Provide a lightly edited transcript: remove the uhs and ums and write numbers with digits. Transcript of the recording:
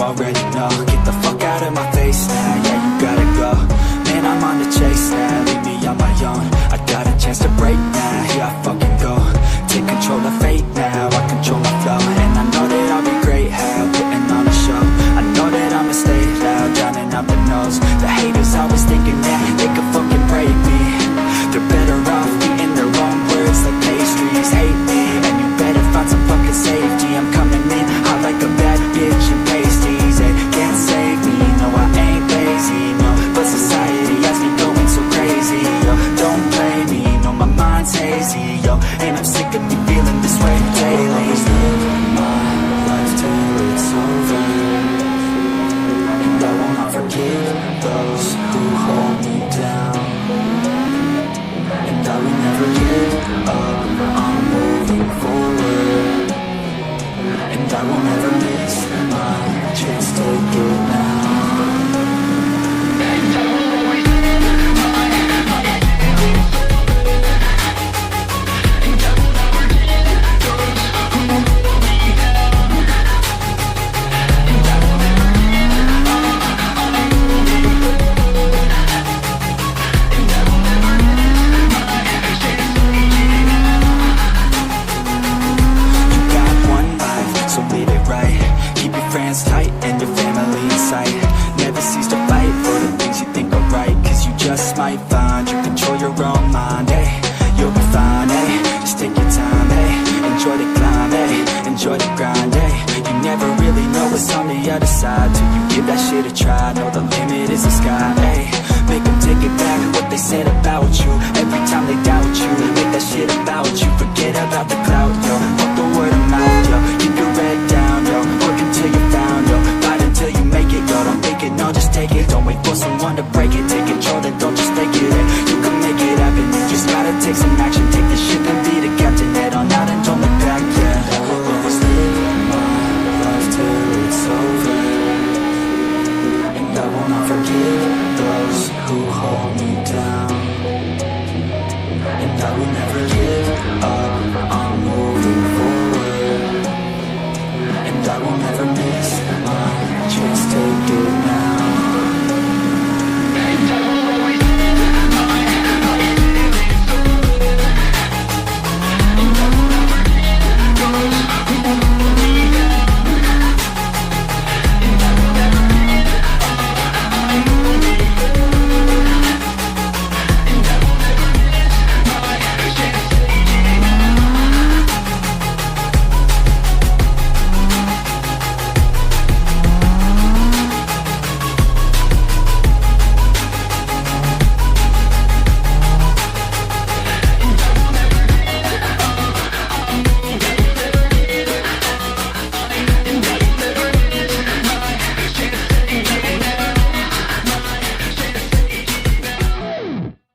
already know. Get the fuck out of my face now, yeah, you gotta go. Man, I'm on the chase now, leave me on my own. I got a chance to break now, here I fucking go. Take control of fate now, I control my flow. And I know that I'll be great, how putting on a show. I know that I'ma stay loud, drowning out the nose. The haters always thinking that they could fucking break me. They're better off eating their own words like pastries. Hate me, and you better find some fucking safety. I'm coming in hot like a bad bitch and pasties. They can't save me, no I ain't lazy, no. But society has me going so crazy, yo. Don't play me, no my mind's hazy, yo. And I'm sick of me feeling this way daily. Always live my life till it's over, and I will not forgive those who hold me down. And I will never give up, I'm moving forward. And I will never miss my chance, take it now. And I will always live my life till it's over, and I will never give those who hold me down. And I will never give up, I'm moving forward. And I will never miss my chance, take it now. You got one life, so live it right. Keep your friends tight and your family in sight. Never cease to fight for the things you think are right, cause you just might find you control your own mind, hey. You'll be fine, hey. Just take your time, hey. Enjoy the climb, hey. Enjoy the grind, hey. You never really know what's on the other side till you give that shit a try. Know the limit is the sky, hey.